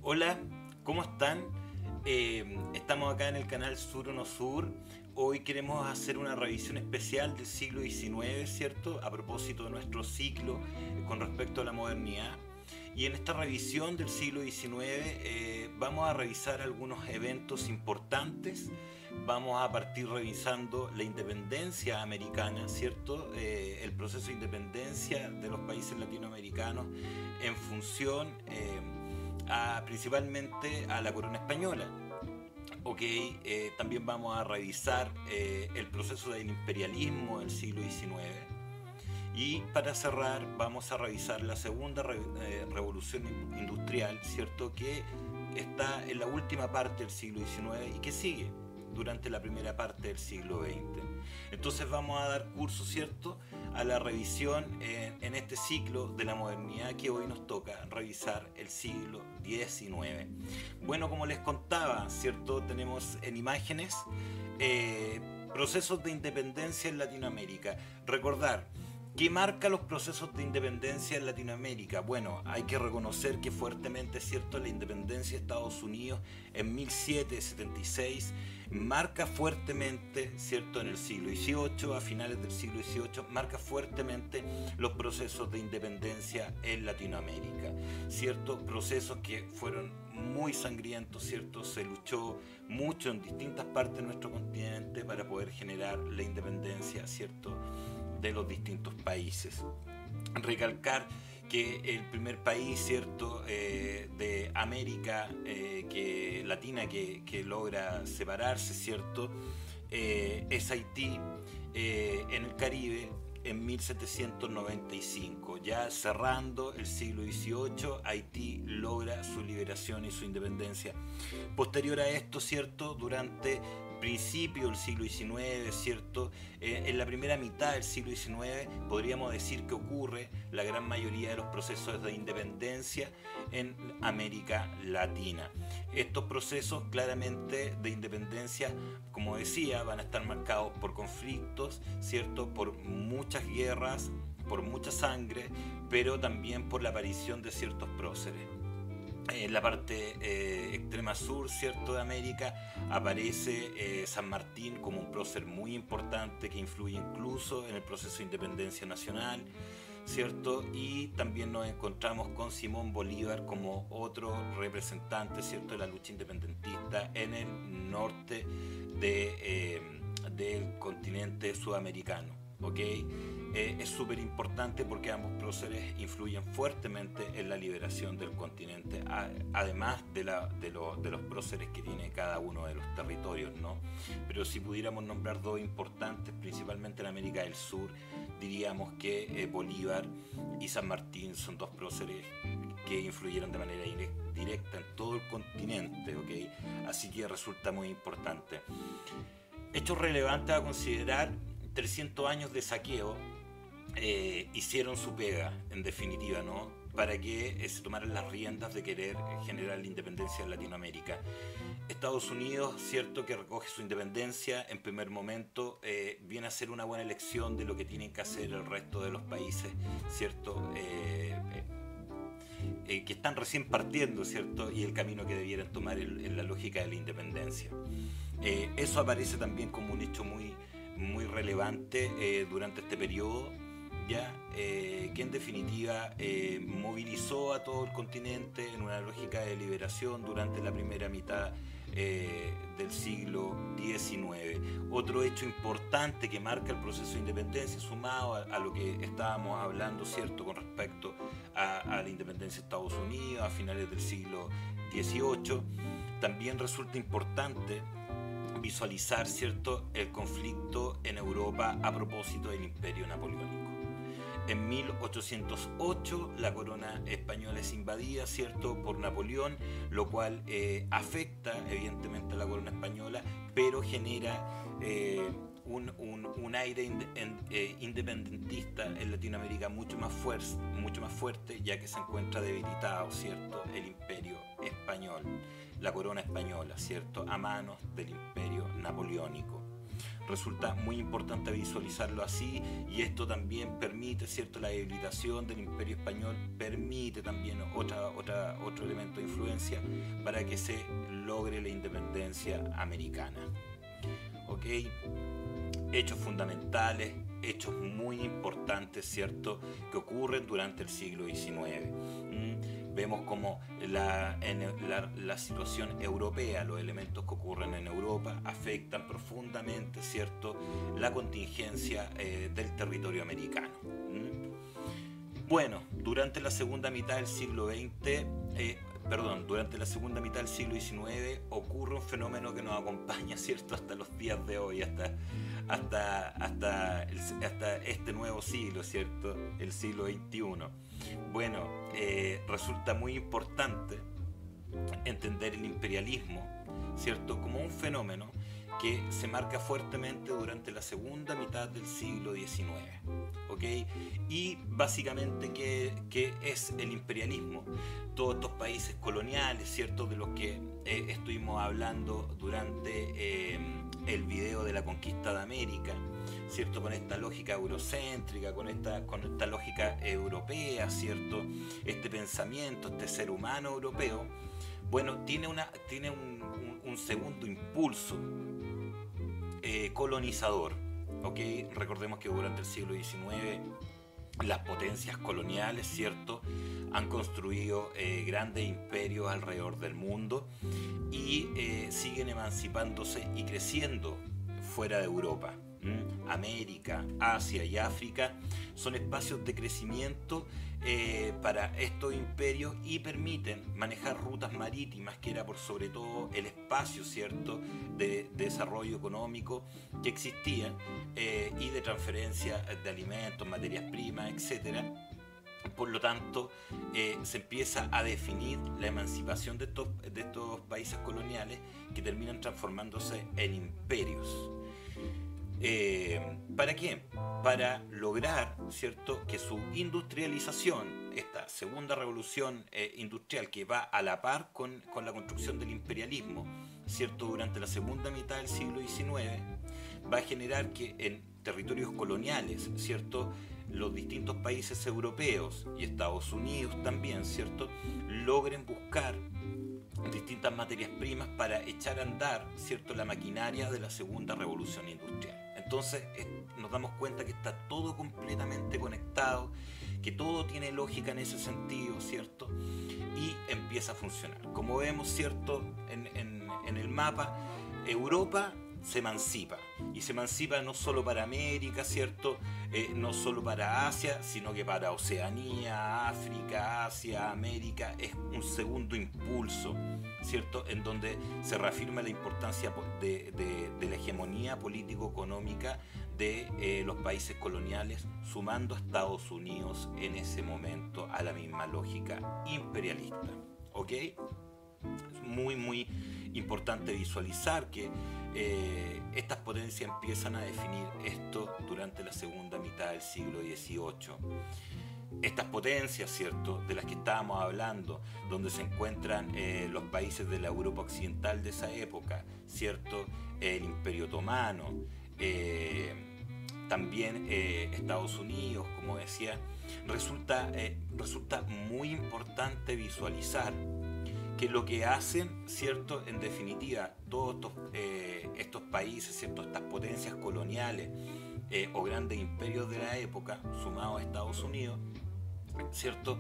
Hola, ¿cómo están? Estamos acá en el canal Sur o No Sur. Hoy queremos hacer una revisión especial del siglo XIX, ¿cierto? A propósito de nuestro ciclo con respecto a la modernidad. Y en esta revisión del siglo XIX vamos a revisar algunos eventos importantes. Vamos a partir revisando la independencia americana, ¿cierto? El proceso de independencia de los países latinoamericanos en función principalmente a la corona española. Ok, también vamos a revisar el proceso del imperialismo del siglo XIX. Y para cerrar vamos a revisar la segunda revolución industrial, ¿cierto? Que está en la última parte del siglo XIX y que sigue durante la primera parte del siglo XX. Entonces vamos a dar curso, ¿cierto?, a la revisión en este ciclo de la modernidad que hoy nos toca revisar el siglo XIX. Bueno, como les contaba, ¿cierto?, tenemos en imágenes procesos de independencia en Latinoamérica. Recordar, ¿qué marca los procesos de independencia en Latinoamérica? Bueno, hay que reconocer que fuertemente, ¿cierto?, la independencia de Estados Unidos en 1776 marca fuertemente, ¿cierto?, en el siglo XVIII, a finales del siglo XVIII, marca fuertemente los procesos de independencia en Latinoamérica, ¿cierto? Procesos que fueron muy sangrientos, ¿cierto? Se luchó mucho en distintas partes de nuestro continente para poder generar la independencia, ¿cierto?, de los distintos países. Recalcar que el primer país, ¿cierto?, de América Latina que logra separarse, ¿cierto?, es Haití, en el Caribe, en 1795. Ya cerrando el siglo XVIII, Haití logra su liberación y su independencia. Posterior a esto, ¿cierto?, durante principio del siglo XIX, ¿cierto? En la primera mitad del siglo XIX podríamos decir que ocurre la gran mayoría de los procesos de independencia en América Latina. Estos procesos claramente de independencia, como decía, van a estar marcados por conflictos, ¿cierto?, por muchas guerras, por mucha sangre, pero también por la aparición de ciertos próceres. En la parte extrema sur, ¿cierto?, de América aparece San Martín como un prócer muy importante que influye incluso en el proceso de independencia nacional, ¿cierto? Y también nos encontramos con Simón Bolívar como otro representante, ¿cierto?, de la lucha independentista en el norte del continente sudamericano. ¿Ok? Es súper importante porque ambos próceres influyen fuertemente en la liberación del continente, además de los próceres que tiene cada uno de los territorios, ¿no? Pero si pudiéramos nombrar dos importantes, principalmente en América del Sur, diríamos que Bolívar y San Martín son dos próceres que influyeron de manera directa en todo el continente, ¿ok? Así que resulta muy importante. Hechos relevantes a considerar: 300 años de saqueo hicieron su pega, en definitiva, ¿no?, para que se tomaran las riendas de querer generar la independencia en Latinoamérica. Estados Unidos, cierto, que recoge su independencia en primer momento, viene a ser una buena elección de lo que tienen que hacer el resto de los países, cierto, que están recién partiendo, cierto, y el camino que debieran tomar en la lógica de la independencia. Eso aparece también como un hecho muy relevante durante este periodo, ya que en definitiva movilizó a todo el continente en una lógica de liberación durante la primera mitad del siglo XIX. Otro hecho importante que marca el proceso de independencia, sumado a lo que estábamos hablando, ¿cierto?, con respecto a la independencia de Estados Unidos a finales del siglo XVIII, también resulta importante visualizar, ¿cierto?, el conflicto en Europa a propósito del Imperio Napoleónico. En 1808 la corona española es invadida, ¿cierto?, por Napoleón, lo cual afecta evidentemente a la corona española, pero genera un aire independentista en Latinoamérica mucho más fuerte, ya que se encuentra debilitado, ¿cierto?, el imperio español, la corona española, ¿cierto?, a manos del imperio napoleónico. Resulta muy importante visualizarlo así, y esto también permite, ¿cierto?, la debilitación del Imperio Español, permite también otro elemento de influencia para que se logre la independencia americana. ¿Ok? Hechos fundamentales, hechos muy importantes, ¿cierto?, que ocurren durante el siglo XIX. Vemos como la situación europea, los elementos que ocurren en Europa afectan profundamente, ¿cierto?, la contingencia del territorio americano. Bueno, durante la segunda mitad del siglo XX, durante la segunda mitad del siglo XIX ocurre un fenómeno que nos acompaña, ¿cierto?, hasta los días de hoy, hasta este nuevo siglo, ¿cierto?, el siglo XXI. Bueno, resulta muy importante entender el imperialismo, ¿cierto?, como un fenómeno que se marca fuertemente durante la segunda mitad del siglo XIX. ¿Ok? Y básicamente, ¿qué es el imperialismo? Todos estos países coloniales, ¿cierto?, de los que estuvimos hablando durante el video de la conquista de América, ¿cierto?, con esta lógica eurocéntrica, con esta lógica europea, ¿cierto?, este pensamiento, este ser humano europeo, bueno, tiene un segundo impulso colonizador. ¿Ok? Recordemos que durante el siglo XIX las potencias coloniales, ¿cierto?, han construido grandes imperios alrededor del mundo y siguen emancipándose y creciendo fuera de Europa. América, Asia y África son espacios de crecimiento para estos imperios y permiten manejar rutas marítimas, que era por sobre todo el espacio, ¿cierto?, de desarrollo económico que existía, y de transferencia de alimentos, materias primas, etc. Por lo tanto, se empieza a definir la emancipación de estos países coloniales, que terminan transformándose en imperios. ¿Para qué? Para lograr, ¿cierto?, que su industrialización, esta segunda revolución industrial que va a la par con la construcción del imperialismo, ¿cierto?, durante la segunda mitad del siglo XIX, va a generar que en territorios coloniales, ¿cierto?, los distintos países europeos y Estados Unidos también, ¿cierto?, logren buscar distintas materias primas para echar a andar, ¿cierto?, la maquinaria de la segunda revolución industrial. Entonces nos damos cuenta que está todo completamente conectado, que todo tiene lógica en ese sentido, ¿cierto?, y empieza a funcionar. Como vemos, ¿cierto?, en el mapa, Europa se emancipa, y se emancipa no solo para América, ¿cierto?, no solo para Asia, sino que para Oceanía, África, Asia, América. Es un segundo impulso, ¿cierto?, en donde se reafirma la importancia de la hegemonía político-económica de los países coloniales, sumando a Estados Unidos en ese momento a la misma lógica imperialista. ¿Ok? Es muy, muy importante visualizar que estas potencias empiezan a definir esto durante la segunda mitad del siglo XVIII. Estas potencias, ¿cierto?, de las que estábamos hablando, donde se encuentran los países de la Europa occidental de esa época, ¿cierto?, el Imperio Otomano, también Estados Unidos, como decía, resulta muy importante visualizar que lo que hacen, ¿cierto?, en definitiva, todos estos países, ¿cierto?, estas potencias coloniales o grandes imperios de la época, sumados a Estados Unidos, ¿cierto?,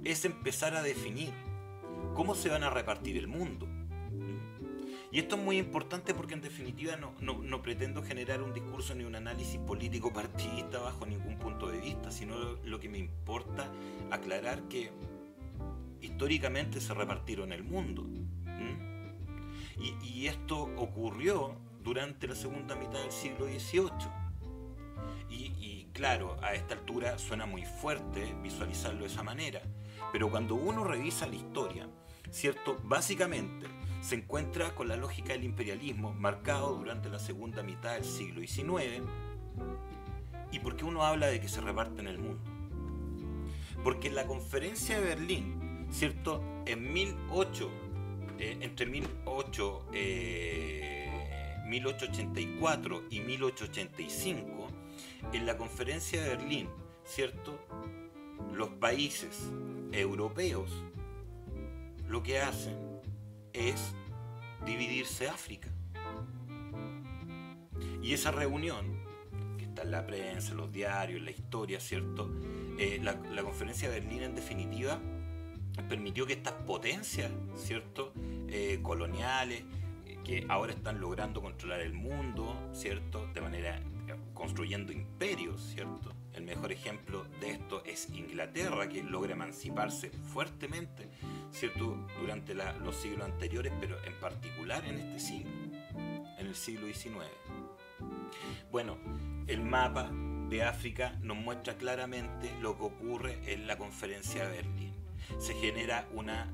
es empezar a definir cómo se van a repartir el mundo. Y esto es muy importante porque, en definitiva, no pretendo generar un discurso ni un análisis político partidista bajo ningún punto de vista, sino lo que me importa aclarar que históricamente se repartieron el mundo. Y esto ocurrió durante la segunda mitad del siglo XVIII. Y claro, a esta altura suena muy fuerte visualizarlo de esa manera, pero cuando uno revisa la historia, ¿cierto?, básicamente se encuentra con la lógica del imperialismo marcado durante la segunda mitad del siglo XIX. ¿Y por qué uno habla de que se reparte en el mundo? Porque en la conferencia de Berlín, ¿cierto?, entre 1884 y 1885, en la conferencia de Berlín, ¿cierto? Los países europeos lo que hacen es dividirse África. Y esa reunión, que está en la prensa, en los diarios, en la historia, ¿cierto? La conferencia de Berlín, en definitiva, permitió que estas potencias, ¿cierto? Coloniales, que ahora están logrando controlar el mundo, ¿cierto? De manera, construyendo imperios, ¿cierto? El mejor ejemplo de esto es Inglaterra, que logra emanciparse fuertemente, ¿cierto? Durante los siglos anteriores, pero en particular en este siglo, en el siglo XIX. Bueno, el mapa de África nos muestra claramente lo que ocurre en la conferencia de Berlín. Se genera una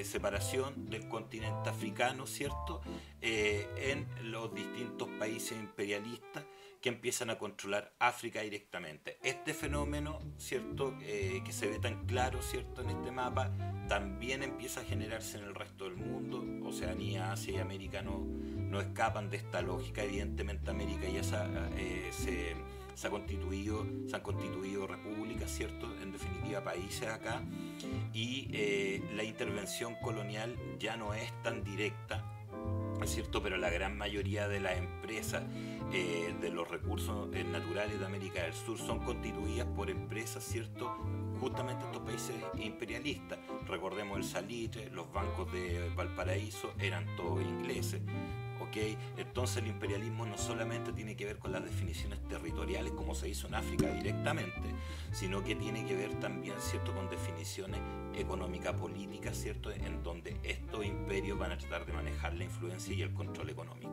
separación del continente africano, ¿cierto? En los distintos países imperialistas que empiezan a controlar África directamente. Este fenómeno, ¿cierto? Que se ve tan claro, ¿cierto? En este mapa, también empieza a generarse en el resto del mundo. Oceanía, Asia y América no escapan de esta lógica. Evidentemente América ya se han constituido repúblicas, ¿cierto? En definitiva, países acá. Y la intervención colonial ya no es tan directa, ¿es cierto? Pero la gran mayoría de las empresas de los recursos naturales de América del Sur son constituidas por empresas, ¿cierto? Justamente estos países imperialistas. Recordemos el salitre, los bancos de Valparaíso eran todos ingleses. ¿Okay? Entonces el imperialismo no solamente tiene que ver con las definiciones territoriales como se hizo en África directamente, sino que tiene que ver también, ¿cierto?, con definiciones económicas políticas, ¿cierto?, en donde estos imperios van a tratar de manejar la influencia y el control económico.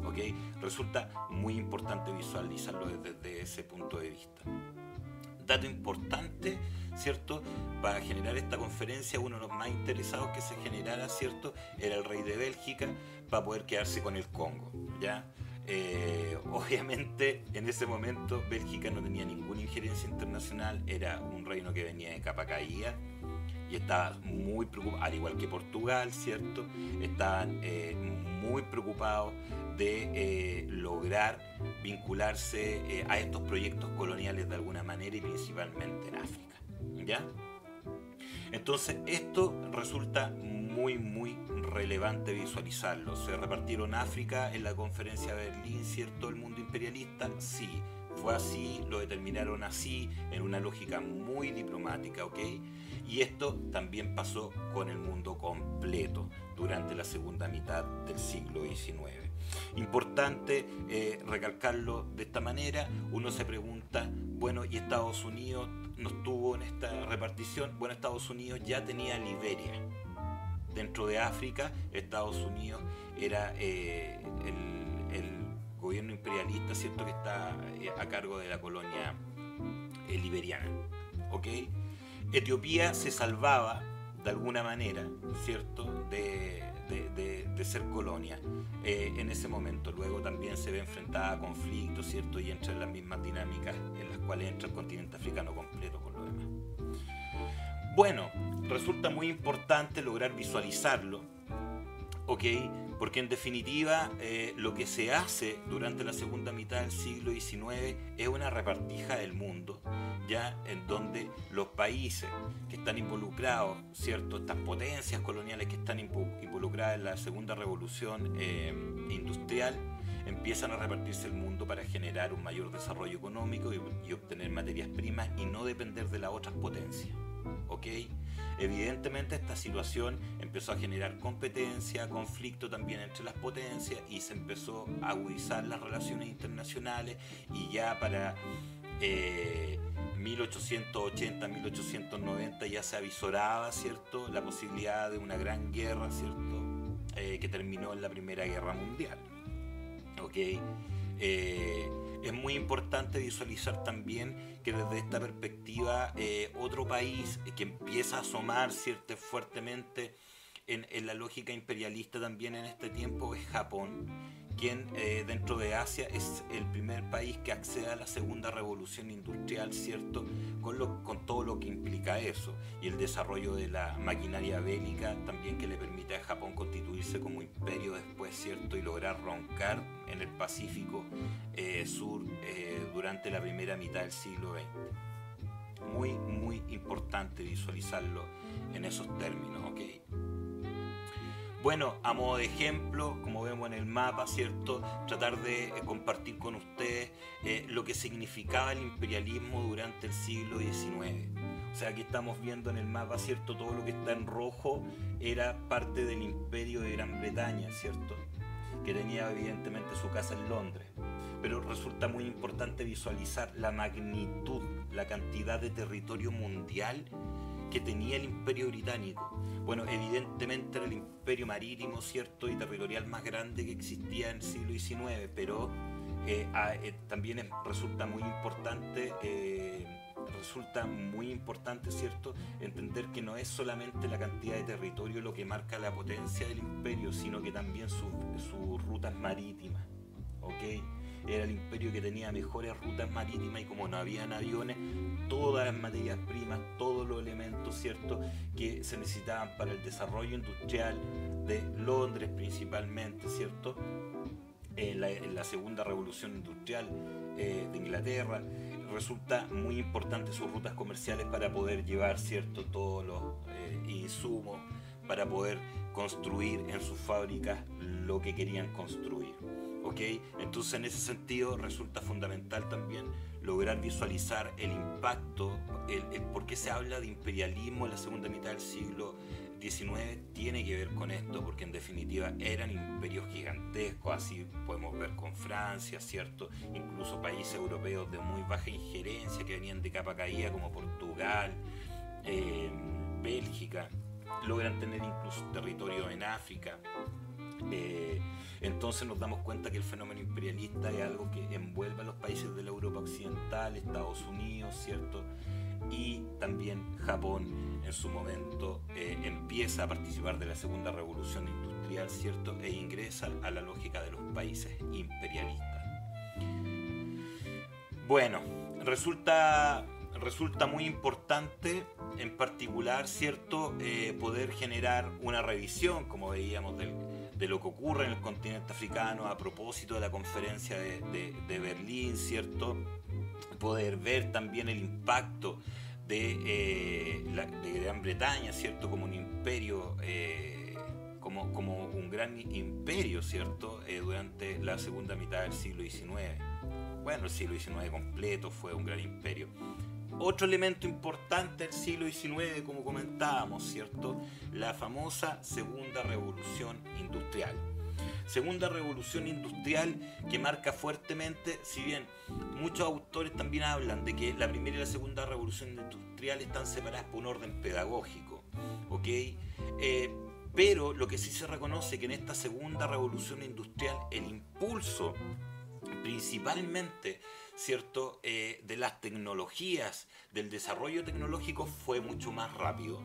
¿Okay? Resulta muy importante visualizarlo desde ese punto de vista. Dato importante, ¿cierto? Para generar esta conferencia, uno de los más interesados que se generara, ¿cierto?, era el rey de Bélgica, para poder quedarse con el Congo, ¿ya? Obviamente en ese momento Bélgica no tenía ninguna injerencia internacional, era un reino que venía de capa caída y estaba muy preocupado, al igual que Portugal, ¿cierto? Estaban muy preocupados de lograr vincularse a estos proyectos coloniales de alguna manera y principalmente en África, ¿ya? Entonces esto resulta muy relevante visualizarlo. Se repartieron África en la conferencia de Berlín, ¿cierto? El mundo imperialista, sí, fue así, lo determinaron así, en una lógica muy diplomática, ¿ok? Y esto también pasó con el mundo completo durante la segunda mitad del siglo XIX. Importante recalcarlo de esta manera. Uno se pregunta, bueno, ¿y Estados Unidos no estuvo en esta repartición? Bueno, Estados Unidos ya tenía Liberia. Dentro de África, Estados Unidos era el gobierno imperialista, ¿cierto?, que está a cargo de la colonia liberiana, ¿ok? Etiopía se salvaba de alguna manera, ¿cierto?, de ser colonia en ese momento. Luego también se ve enfrentada a conflictos, ¿cierto?, y entra en las mismas dinámicas en las cuales entra el continente africano completo con lo demás. Bueno, resulta muy importante lograr visualizarlo, ¿ok? Porque en definitiva lo que se hace durante la segunda mitad del siglo XIX es una repartija del mundo, ya en donde los países que están involucrados, ¿cierto?, estas potencias coloniales que están involucradas en la segunda revolución industrial, empiezan a repartirse el mundo para generar un mayor desarrollo económico y obtener materias primas y no depender de las otras potencias. ¿Ok? Evidentemente esta situación empezó a generar competencia, conflicto también entre las potencias y se empezó a agudizar las relaciones internacionales y ya para 1880, 1890 ya se avisoraba, ¿cierto?, la posibilidad de una gran guerra, ¿cierto?, que terminó en la Primera Guerra Mundial. ¿Ok? Es muy importante visualizar también que desde esta perspectiva otro país que empieza a asomar, ¿cierto?, fuertemente en la lógica imperialista también en este tiempo es Japón, quien dentro de Asia es el primer país que accede a la segunda revolución industrial, ¿cierto? Con todo lo que implica eso, y el desarrollo de la maquinaria bélica también, que le permite a Japón constituirse como imperio después, ¿cierto? Y lograr roncar en el Pacífico Sur durante la primera mitad del siglo XX. Muy, muy importante visualizarlo en esos términos, ¿ok? Bueno, a modo de ejemplo, como vemos en el mapa, ¿cierto? Tratar de compartir con ustedes lo que significaba el imperialismo durante el siglo XIX. O sea, aquí estamos viendo en el mapa, ¿cierto? Todo lo que está en rojo era parte del imperio de Gran Bretaña, ¿cierto? Que tenía evidentemente su casa en Londres. Pero resulta muy importante visualizar la magnitud, la cantidad de territorio mundial que tenía el imperio británico. Bueno, evidentemente era el imperio marítimo, ¿cierto? Y territorial más grande que existía en el siglo XIX, pero también resulta muy importante, ¿cierto? Entender que no es solamente la cantidad de territorio lo que marca la potencia del imperio, sino que también sus rutas marítimas, ¿ok? Era el imperio que tenía mejores rutas marítimas, y como no habían aviones, todas las materias primas, todos los elementos, ¿cierto?, que se necesitaban para el desarrollo industrial de Londres principalmente, ¿cierto?, en la segunda revolución industrial de Inglaterra. Resulta muy importante sus rutas comerciales para poder llevar, ¿cierto?, todos los insumos para poder construir en sus fábricas lo que querían construir. ¿Ok? Entonces, en ese sentido resulta fundamental también lograr visualizar el impacto, el por qué se habla de imperialismo en la segunda mitad del siglo XIX. Tiene que ver con esto, porque en definitiva eran imperios gigantescos, así podemos ver con Francia, ¿cierto? Incluso países europeos de muy baja injerencia que venían de capa caída, como Portugal, Bélgica, logran tener incluso territorio en África. Entonces nos damos cuenta que el fenómeno imperialista es algo que envuelve a los países de la Europa occidental, Estados Unidos, ¿cierto? Y también Japón en su momento empieza a participar de la segunda revolución industrial, ¿cierto? E ingresa a la lógica de los países imperialistas. Bueno, resulta muy importante en particular, ¿cierto?, poder generar una revisión, como veíamos, de lo que ocurre en el continente africano a propósito de la conferencia de Berlín, ¿cierto? Poder ver también el impacto de Gran Bretaña, ¿cierto?, como un imperio, como un gran imperio, ¿cierto?, durante la segunda mitad del siglo XIX. Bueno, el siglo XIX completo fue un gran imperio. Otro elemento importante del siglo XIX, como comentábamos, ¿cierto?, la famosa Segunda Revolución Industrial. Segunda Revolución Industrial que marca fuertemente, si bien muchos autores también hablan de que la primera y la segunda Revolución Industrial están separadas por un orden pedagógico, ¿ok? Pero lo que sí se reconoce que en esta Segunda Revolución Industrial el impulso principalmente, ¿cierto?, de las tecnologías, del desarrollo tecnológico fue mucho más rápido,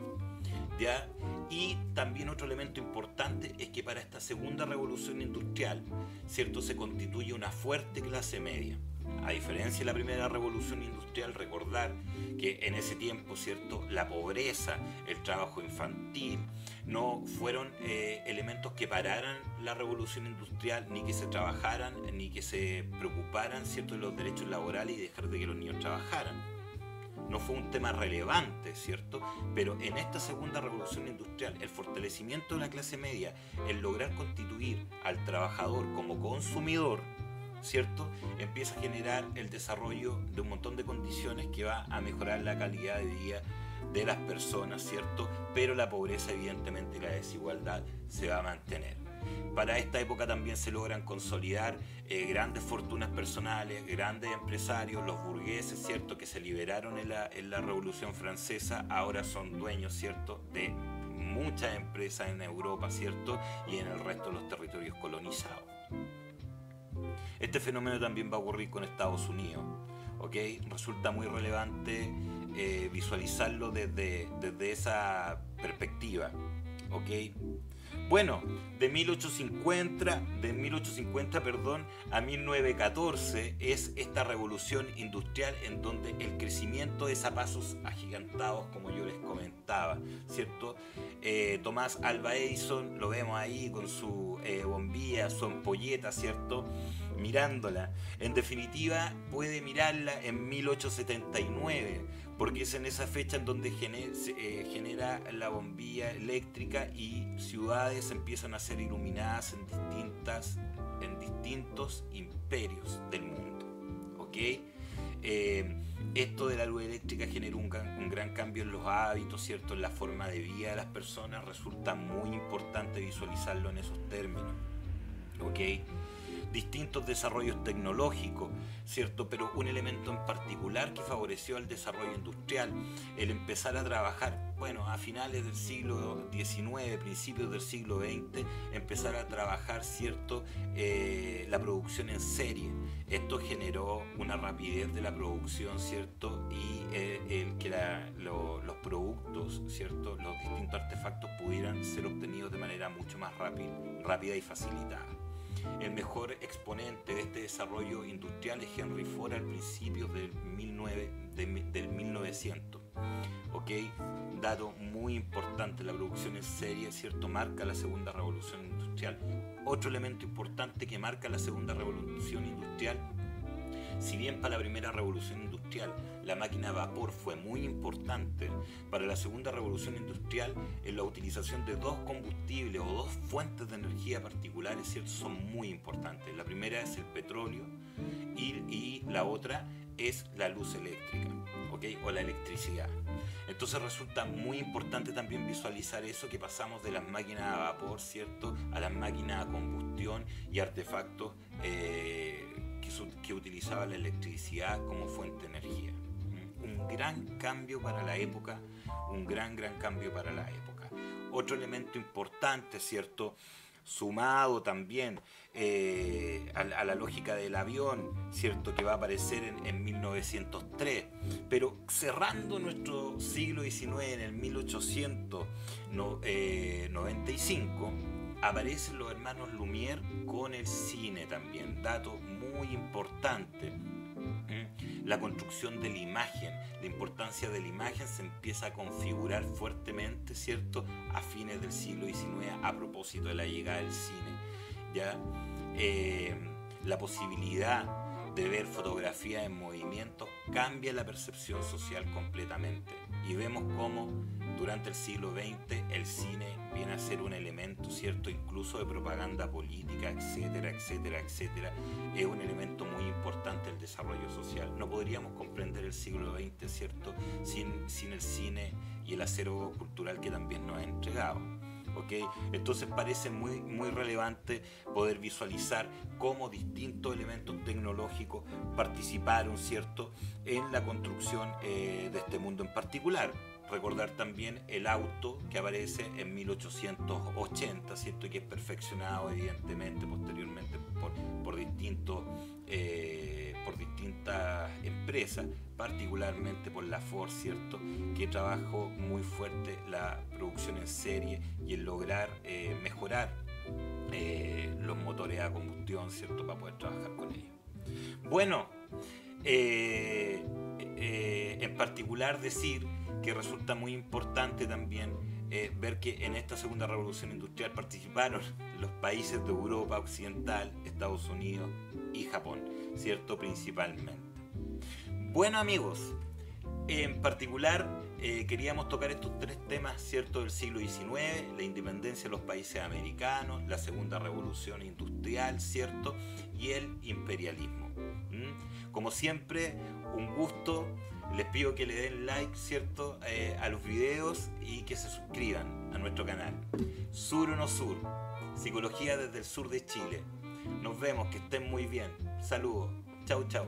¿ya? Y también otro elemento importante es que para esta segunda revolución industrial, ¿cierto?, se constituye una fuerte clase media. A diferencia de la primera revolución industrial, recordar que en ese tiempo, ¿cierto?, la pobreza, el trabajo infantil, no fueron elementos que pararan la revolución industrial, ni que se trabajaran, ni que se preocuparan, ¿cierto?, de los derechos laborales y dejar de que los niños trabajaran. No fue un tema relevante, ¿cierto? Pero en esta segunda revolución industrial, el fortalecimiento de la clase media, el lograr constituir al trabajador como consumidor, ¿cierto?, empieza a generar el desarrollo de un montón de condiciones que va a mejorar la calidad de vida de las personas, ¿cierto? Pero la pobreza, evidentemente, y la desigualdad se va a mantener. Para esta época también se logran consolidar grandes fortunas personales, grandes empresarios, los burgueses, ¿cierto?, que se liberaron en la Revolución Francesa, ahora son dueños, ¿cierto?, de muchas empresas en Europa, ¿cierto?, y en el resto de los territorios colonizados. Este fenómeno también va a ocurrir con Estados Unidos, ¿ok? Resulta muy relevante visualizarlo desde esa perspectiva, ¿ok? Bueno, de 1850, perdón, a 1914 es esta revolución industrial en donde el crecimiento es a pasos agigantados, como yo les comentaba, ¿cierto? Tomás Alva Edison, lo vemos ahí con su bombilla, su ampolleta, ¿cierto? Mirándola. En definitiva, puede mirarla en 1879, porque es en esa fecha en donde genera la bombilla eléctrica y ciudades empiezan a ser iluminadas en distintos imperios del mundo. ¿Ok? Esto de la luz eléctrica genera un gran cambio en los hábitos, ¿cierto? En la forma de vida de las personas. Resulta muy importante visualizarlo en esos términos. ¿Ok? Distintos desarrollos tecnológicos, ¿cierto? Pero un elemento en particular que favoreció el desarrollo industrial, el empezar a trabajar, bueno, a finales del siglo XIX, principios del siglo XX, empezar a trabajar, ¿cierto? La producción en serie. Esto generó una rapidez de la producción, ¿cierto? Y que los productos, ¿cierto? Los distintos artefactos pudieran ser obtenidos de manera mucho más rápida y facilitada. El mejor exponente de este desarrollo industrial es Henry Ford al principio del 1900. ¿Ok? Dato muy importante, la producción en serie, ¿cierto? Marca la segunda revolución industrial. Otro elemento importante que marca la segunda revolución industrial, si bien para la primera revolución industrial la máquina a vapor fue muy importante, para la segunda revolución industrial en la utilización de dos combustibles o dos fuentes de energía particulares, ¿cierto? Son muy importantes. La primera es el petróleo y la otra es la luz eléctrica, ¿ok? O la electricidad. Entonces resulta muy importante también visualizar eso, que pasamos de las máquinas a vapor, ¿cierto?, a las máquinas a combustión y artefactos que utilizaban la electricidad como fuente de energía. Un gran cambio para la época, un gran cambio para la época. Otro elemento importante, ¿cierto?, sumado también a la lógica del avión, ¿cierto?, que va a aparecer en 1903, pero cerrando nuestro siglo XIX en el 1895, aparecen los hermanos Lumière con el cine también, dato muy importante. La construcción de la imagen, la importancia de la imagen se empieza a configurar fuertemente, ¿cierto?, a fines del siglo XIX a propósito de la llegada del cine. ¿Ya? La posibilidad de ver fotografía en movimiento cambia la percepción social completamente, y vemos cómo durante el siglo XX el cine viene a ser un elemento, ¿cierto?, incluso de propaganda política, etcétera, etcétera, etcétera. Es un elemento muy importante del desarrollo social. No podríamos comprender el siglo XX, ¿cierto?, sin el cine y el acervo cultural que también nos ha entregado. ¿Okay? Entonces parece muy relevante poder visualizar cómo distintos elementos tecnológicos participaron, ¿cierto?, en la construcción de este mundo en particular. Recordar también el auto que aparece en 1880, ¿cierto?, y que es perfeccionado evidentemente posteriormente por distintas empresas, particularmente por la Ford, ¿cierto?, que trabajó muy fuerte la producción en serie y en lograr mejorar los motores a combustión, ¿cierto?, para poder trabajar con ellos. Bueno, en particular decir que resulta muy importante también ver que en esta segunda revolución industrial participaron los países de Europa Occidental, Estados Unidos y Japón, ¿cierto?, principalmente. Bueno, amigos, en particular queríamos tocar estos tres temas, ¿cierto?, del siglo XIX, la independencia de los países americanos, la segunda revolución industrial, ¿cierto?, y el imperialismo. Como siempre, un gusto. Les pido que le den like, ¿cierto?, a los videos y que se suscriban a nuestro canal. Sur o no sur, psicología desde el sur de Chile. Nos vemos, que estén muy bien. Saludos. Chau, chau.